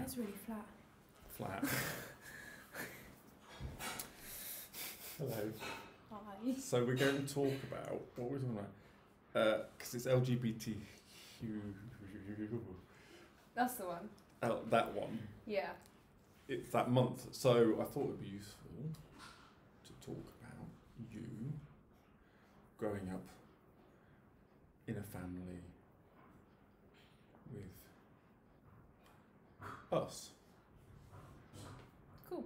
hair's really flat. Flat. Hello. Hi. So we're going to talk about, what were we talking about? Because it's LGBTQ. That's the one. That one. Yeah. It's that month. So I thought it would be useful to talk about you growing up in a family with us. Cool.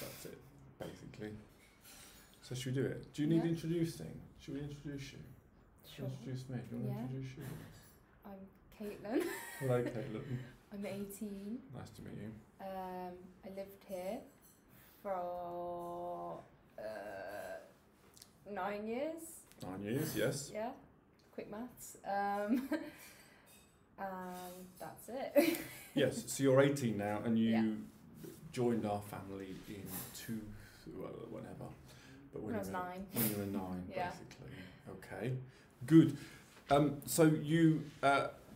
That's it, basically. So should we do it? Do you need introducing? Should we introduce you? Sure. Introduce me. Do you want to introduce you? I'm Caitlin. Hello, Caitlin. I'm 18. Nice to meet you. I lived here for 9 years. 9 years, yes. Yeah. Quick maths. And that's it. Yes, so you're 18 now and you joined our family in whenever. But when I was 9. When you were 9, Yeah. basically. Okay, good. So you,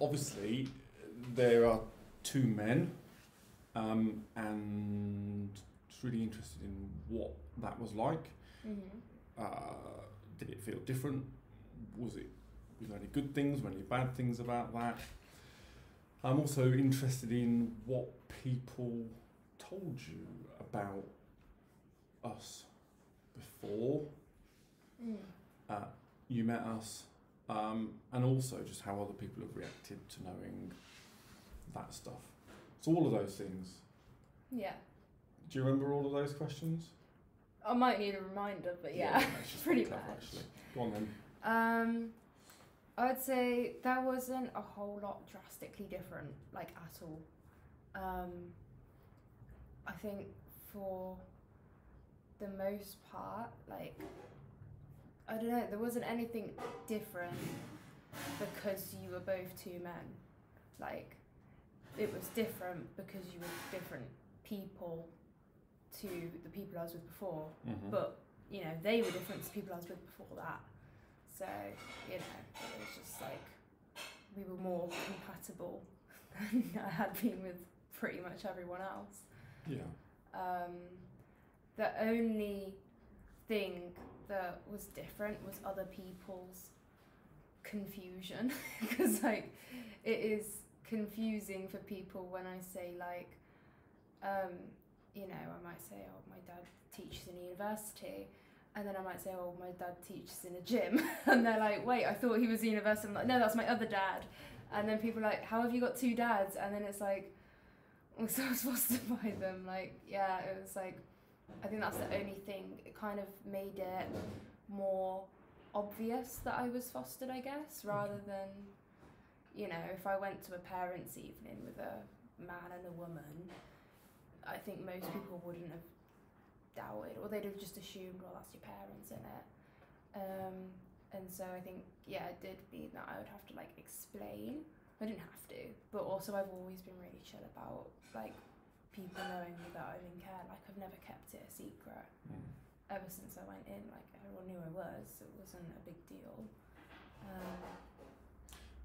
obviously, there are 2 men, and just really interested in what that was like. Mm-hmm. Did it feel different? Was there any good things, were there any bad things about that? I'm also interested in what people told you about us before you met us, and also just how other people have reacted to knowing that stuff. So all of those things. Yeah. Do you remember all of those questions? I might need a reminder, but yeah, pretty much. Actually. Go on then. I'd say that wasn't a whole lot drastically different, like at all. I think for the most part, like, I don't know, there wasn't anything different because you were both 2 men. Like, it was different because you were different people to the people I was with before. Mm-hmm. But, you know, they were different to people I was with before that. So, you know, it was just like, we were more compatible than I had been with pretty much everyone else. Yeah. The only thing that was different was other people's confusion. Because, like, it is confusing for people when I say, like, you know, I might say, oh, my dad teaches in a university. And then I might say, oh, my dad teaches in a gym. And they're like, wait, I thought he was a university. I'm like, no, that's my other dad. And then people are like, how have you got 2 dads? And then it's like, so I was fostered by them. Like, yeah, it was like, I think that's the only thing. It kind of made it more obvious that I was fostered, I guess, rather than, you know, if I went to a parents' evening with a man and a woman, I think most people wouldn't have doubted, or they'd have just assumed, well, that's your parents, innit? And so I think, yeah, it did mean that I would have to, like, explain. I didn't have to, but also I've always been really chill about, like, people knowing that I'm in care. Like, I've never kept it a secret. Ever since I went in, like, everyone knew I was. It wasn't a big deal.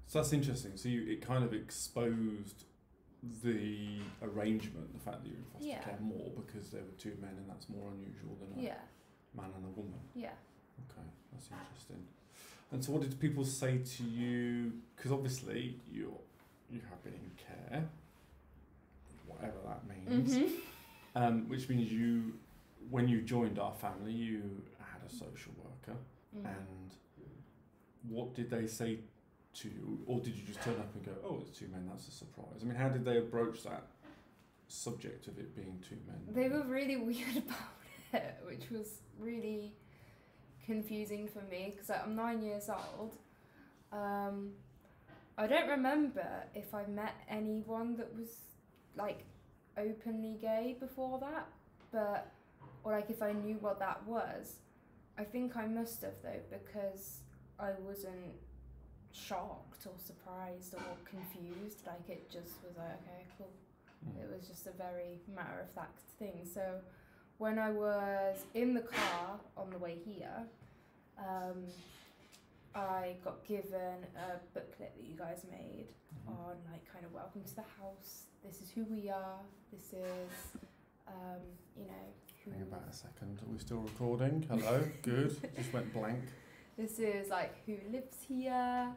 So that's interesting. So it kind of exposed the arrangement, the fact that you were in foster care more because there were 2 men and that's more unusual than a man and a woman. Yeah. Okay, that's interesting. And so what did people say to you? Because obviously you have been in care, whatever that means, which means when you joined our family, you had a social worker. And what did they say to you? Or did you just turn up and go, oh, it's 2 men, that's a surprise? I mean, how did they approach that subject of it being 2 men? They were really weird about it, which was really confusing for me because I'm 9 years old. I don't remember if I met anyone that was, like, openly gay before that, or like if I knew what that was. I think I must have, though, because I wasn't shocked or surprised or confused. Like, it just was like, okay, cool. It was just a very matter-of-fact thing. So when I was in the car on the way here, I got given a booklet that you guys made Mhm. on like kind of welcome to the house. This is who we are. This is, you know, who. Hang about a second. Are we still recording? Hello. Good. Just went blank. This is like who lives here.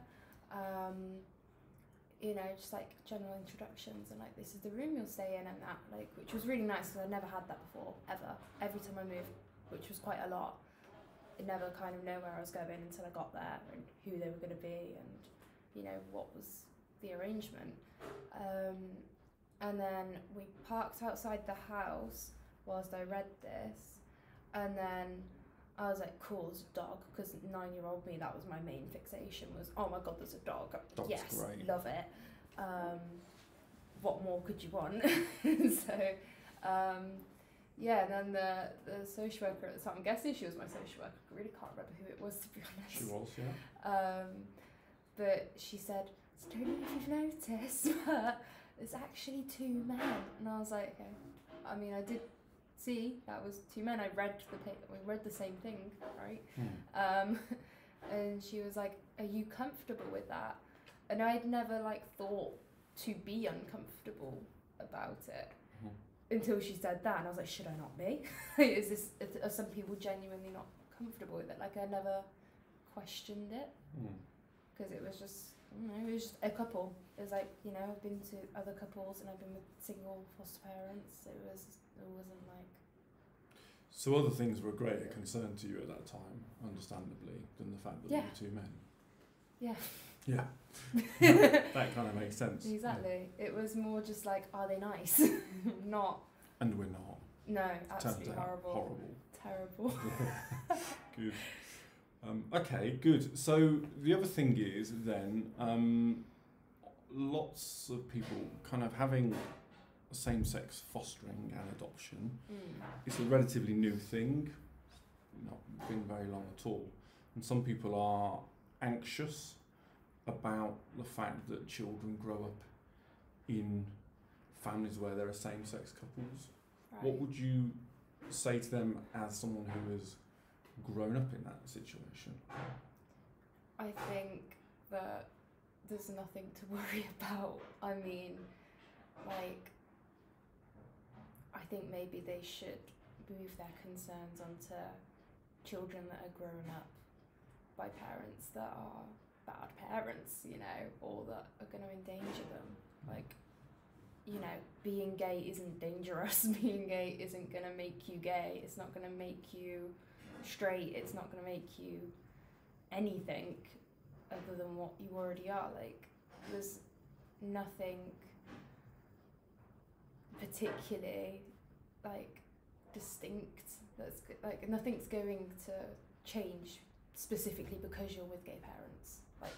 You know, just like general introductions and like this is the room you'll stay in and that, like, which was really nice because I never had that before ever. Every time I moved, which was quite a lot, I never kind of know where I was going until I got there and who they were going to be and you know what was the arrangement. And then we parked outside the house whilst I read this, and then I was like, cool, there's a dog, because 9-year-old me, that was my main fixation, was, oh my god, there's a dog. Dog's yes, great. love it. What more could you want? So, yeah, and then the social worker at the time, I'm guessing she was my social worker, I really can't remember who it was, to be honest. She was, yeah. But she said, I don't know if you've noticed, but there's actually 2 men. And I was like, okay. I mean, I did see that was 2 men. I read we read the same thing, right? And she was like, are you comfortable with that? And I'd never like thought to be uncomfortable about it until she said that, and I was like, should I not be? Are some people genuinely not comfortable with it? Like, I never questioned it because it was just, I don't know, it was just a couple. It was like, you know, I've been to other couples and I've been with single foster parents. It wasn't like. So other things were a greater concern to you at that time, understandably, than the fact that there were 2 men. Yeah. Yeah. that kind of makes sense. Exactly. Yeah. It was more just like, are they nice? Not. And we're not. No, absolutely Turns out horrible. Terrible. Good. Okay, good. So the other thing is then, lots of people kind of having same-sex fostering and adoption. It's a relatively new thing, not been very long at all. And some people are anxious about the fact that children grow up in families where there are same-sex couples. Right. What would you say to them as someone who has grown up in that situation? I think that there's nothing to worry about. I mean, like, I think maybe they should move their concerns onto children that are grown up by parents that are bad parents, you know, or that are going to endanger them. Like, you know, being gay isn't dangerous. Being gay isn't going to make you gay. It's not going to make you straight. It's not going to make you anything other than what you already are. Like, there's nothing particularly like distinct that's like, nothing's going to change specifically because you're with gay parents. Like,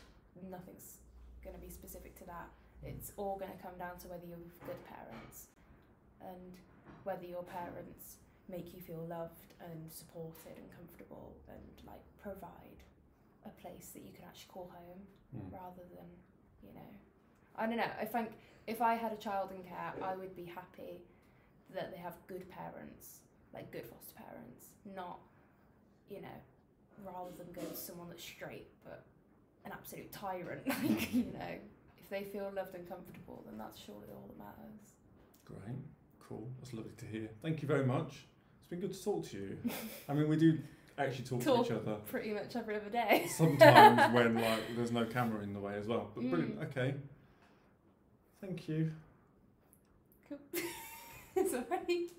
nothing's going to be specific to that. It's all going to come down to whether you're with good parents and whether your parents make you feel loved and supported and comfortable and like provide a place that you can actually call home rather than, you know, I don't know. I think if I had a child in care, I would be happy that they have good parents, like good foster parents, not, you know, rather than go to someone that's straight but an absolute tyrant. Like, you know, if they feel loved and comfortable, then that's surely all that matters. Great, cool, that's lovely to hear. Thank you very much. It's been good to talk to you. I mean, we do actually talk to each other pretty much every other day. sometimes when like there's no camera in the way as well. But brilliant. Okay. Thank you. Cool. It's alright.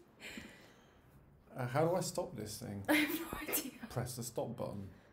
How do I stop this thing? I have no idea. Press the stop button.